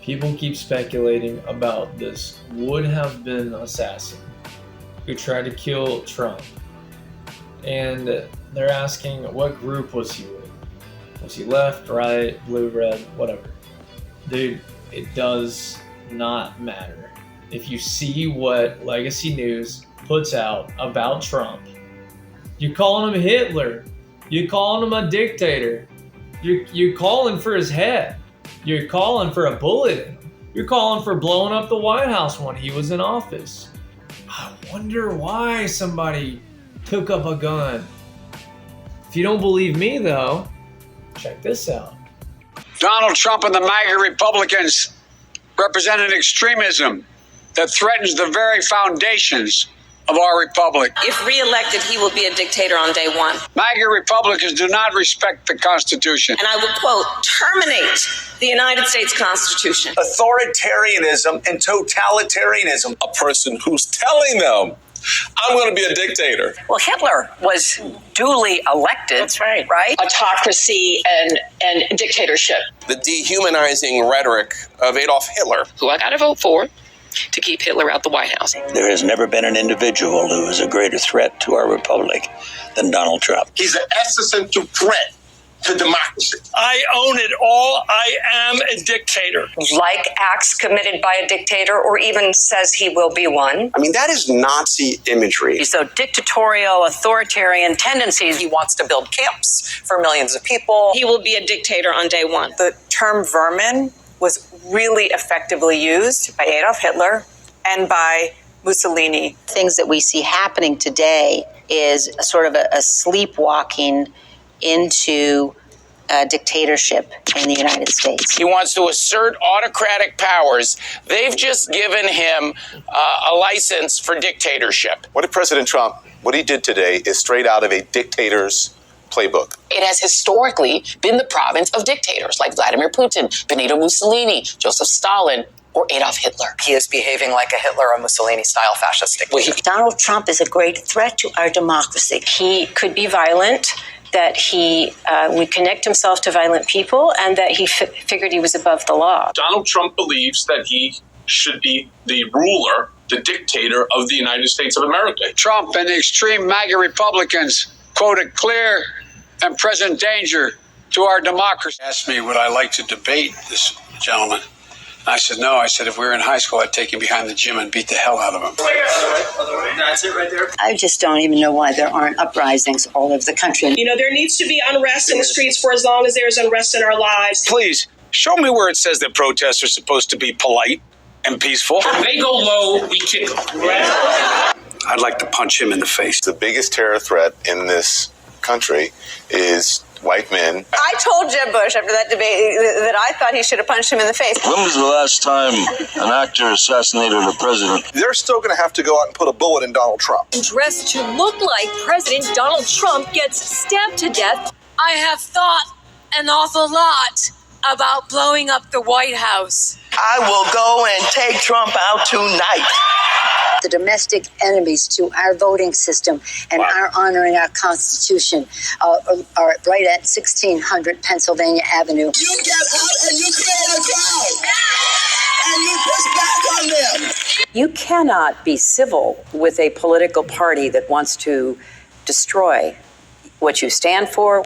People keep speculating about this would-have-been assassin who tried to kill Trump. And they're asking, what group was he with? Was he left, right, blue, red, whatever? Dude, it does not matter. If you see what Legacy News puts out about Trump, you're calling him Hitler. You're calling him a dictator. You're calling for his head. You're calling for a bullet in him. You're calling for blowing up the White House when he was in office. I wonder why somebody took up a gun. If you don't believe me, though, check this out. Donald Trump and the MAGA Republicans represent an extremism that threatens the very foundations of our republic. If reelected, he will be a dictator on day one. MAGA Republicans do not respect the Constitution. And I will quote, terminate the United States Constitution. Authoritarianism and totalitarianism. A person who's telling them, I'm going to be a dictator. Well, Hitler was duly elected. That's right. Right? Autocracy and dictatorship. The dehumanizing rhetoric of Adolf Hitler. Who I got to vote for to keep Hitler out the White House. There has never been an individual who is a greater threat to our republic than Donald Trump. He's an existential threat to democracy. I own it all. I am a dictator. Like acts committed by a dictator, or even says he will be one. I mean, that is Nazi imagery. So dictatorial, authoritarian tendencies. He wants to build camps for millions of people. He will be a dictator on day one. The term vermin was really effectively used by Adolf Hitler and by Mussolini. Things that we see happening today is sort of a sleepwalking into dictatorship in the United States. He wants to assert autocratic powers. They've just given him a license for dictatorship. What did President Trump, what he did today is straight out of a dictator's playbook. It has historically been the province of dictators like Vladimir Putin, Benito Mussolini, Joseph Stalin, or Adolf Hitler. He is behaving like a Hitler or Mussolini-style fascist dictator. Donald Trump is a great threat to our democracy. He could be violent, that he would connect himself to violent people, and that he figured he was above the law. Donald Trump believes that he should be the ruler, the dictator of the United States of America. Trump and the extreme MAGA Republicans quote a clear and present danger to our democracy. Asked me would I like to debate this gentleman. I said no. I said if we were in high school, I'd take him behind the gym and beat the hell out of him. That's it right there. I just don't even know why there aren't uprisings all over the country. You know, there needs to be unrest in the streets for as long as there's unrest in our lives. Please, show me where it says that protests are supposed to be polite and peaceful. If they go low, we kick them. I'd like to punch him in the face. The biggest terror threat in this country is white men. I told Jeb Bush after that debate that I thought he should have punched him in the face. When was the last time an actor assassinated a president? They're still going to have to go out and put a bullet in Donald Trump. Dressed to look like President Donald Trump gets stabbed to death. I have thought an awful lot about blowing up the White House. I will go and take Trump out tonight. The domestic enemies to our voting system and our honoring our Constitution are right at 1600 Pennsylvania Avenue. You get out and you create a crowd. And you push back on them. You cannot be civil with a political party that wants to destroy what you stand for.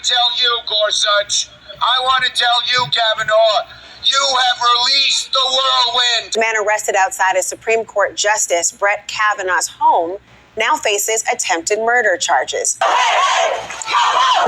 Tell you, Gorsuch. I want to tell you, Kavanaugh, you have released the whirlwind. The man arrested outside a Supreme Court Justice Brett Kavanaugh's home now faces attempted murder charges.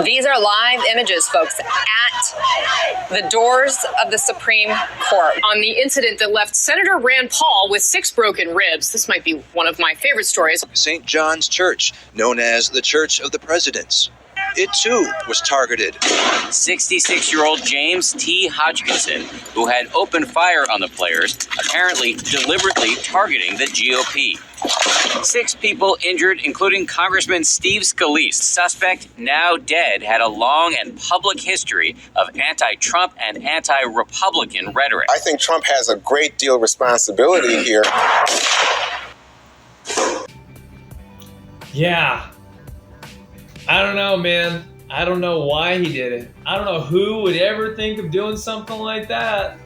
These are live images, folks, at the doors of the Supreme Court. On the incident that left Senator Rand Paul with 6 broken ribs. This might be one of my favorite stories. St. John's Church, known as the Church of the Presidents. It, too, was targeted. 66-year-old James T. Hodgkinson, who had opened fire on the players, apparently deliberately targeting the GOP. 6 people injured, including Congressman Steve Scalise. Suspect, now dead, had a long and public history of anti-Trump and anti-Republican rhetoric. I think Trump has a great deal of responsibility here. Yeah. I don't know, man. I don't know why he did it. I don't know who would ever think of doing something like that.